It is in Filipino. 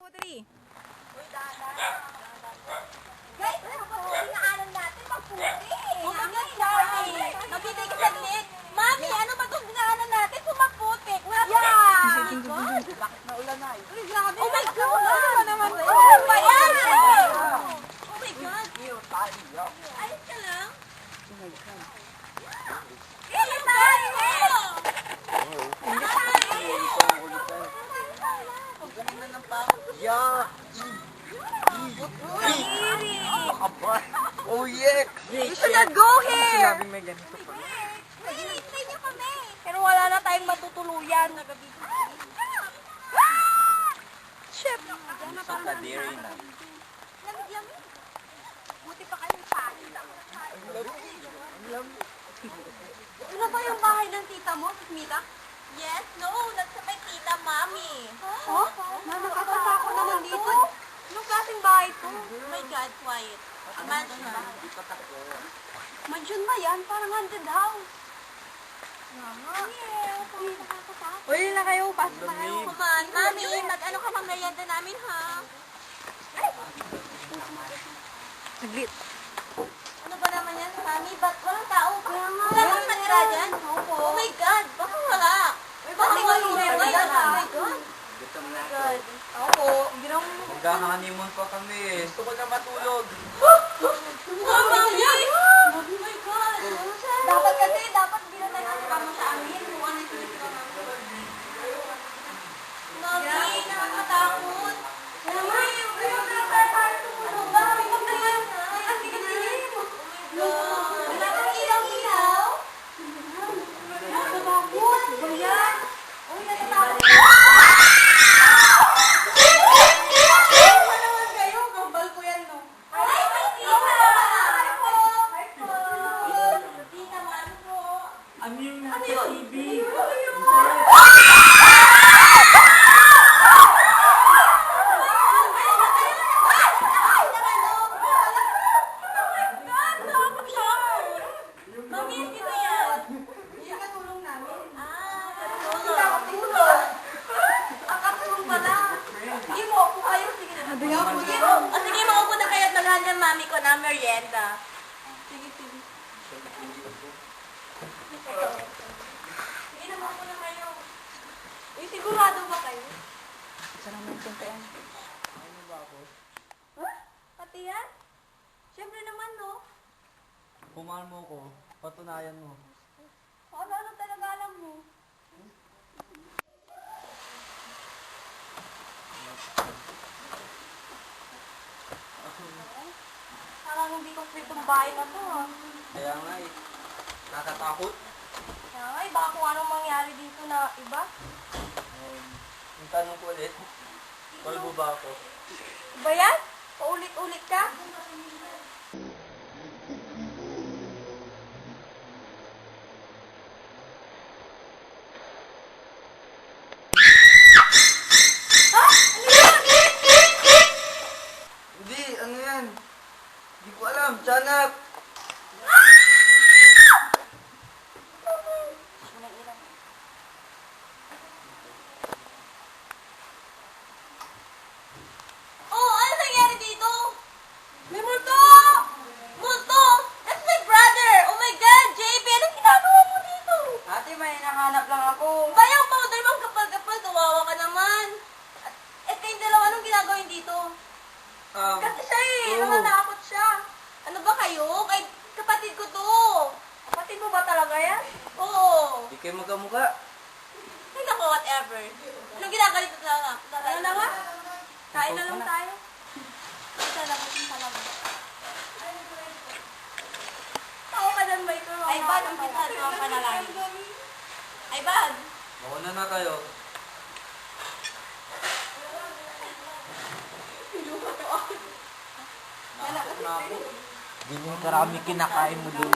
Putri. Uy, dahan-dahan. Guys, ano ba itong dinaanan natin? Maputi. Magbibigay ka saglit. Mami, ano ba itong dinaanan natin? Pumaputik. Yeah! Oh my God. Bakit naulan na eh? Uy, grabe. Oh my God. Ano naman sa'yo? Ano ba yan? Oh my God. Iyo tayo. Ayos ka lang? Oh my God. Eh, tayo! Yeah. Aba. Oh yeah. You should not go here! Sinabi may ganito pa. Hinihintay niyo kami. Pero wala na tayong matutuluyan. Chef! So kadiri na. Lamig-lamig. Buti pa kayo pali lang. Ano ba yung bahay ng tita mo, Mita? Yes, no. Nasa may tita, Mami. Oh? Nakakata ko naman dito. Anong klaseng bahay to? Oh my God, quiet. Mansion ba? Mansion ba yan? Parang haunted house. Uy, na kayo. Pasok na kayo. Come on, Mami. Mag-ano ka mang merienda namin, ha? Saglit. Ano ba naman yan, Mami? Ba't walang tao? Wala bang natira dyan? Oh my God, baka wala. Bakit nga yung meron? Oh my God. Gutom na. Ako, Mag-honeymoon pa kami. Gusto ko na matulog. Mami! Oh my God. Dapat hindi na tayo kasama sa amin. Kung ano yung sinisira namin. Mami, nakakatakot. Mami, yung tayo tumulong ba? Huwag naman. Ang tingin-tingin. Oh my God. Wala kang ilaw-ilaw? Nakakatakot. Ba yan? Uy, natatakot. Ano yung nasa TV? Sige, maupo na kayo at maghan ng mami ko na merienda. Sige. Sige na, maupo na kayo. Uy, sigurado ba kayo? Saan naman tintayan? Ano ba ako? Huh? Pati yan? Siyempre naman, no? Kumahal mo ko. Patunayan mo. Ano talaga alam mo? Parang hindi complete yung bahay na to, ha? Kaya nga eh. Nakatakot. Kaya nga, baka kung anong mangyari dito na iba. Yung tanong ko ulit. Kalbo ba ako? Iba yan? Paulit-ulit ka? Hindi, ano yan? Hindi ko alam. Tiyanak! Oh, ano nangyari dito? May multo! Multo! That's my brother! Oh my God, JP! Anong ginagawa mo dito? Ate, may hinahanap lang ako. Bayang powder bang kapal-kapal? Kawawa ka naman. At kayong dalawa, anong ginagawa yun dito? Kasi siya eh, nanganakot siya. Ano ba kayo? Kay kapatid ko to. Kapatid mo ba talaga yan? Oo. Hindi kayo magkamukha. Ay naku, whatever. Anong ginagalit na lang? Ano na nga? Kain na lang tayo. Isa lang, isa lang. Tao ka dyan ba ito? Ay, bad, ang pinsan ko ang panalangin. Ay, bad. Mauna na kayo. Nakakot na ako. Hindi yung karami kinakain mo doon.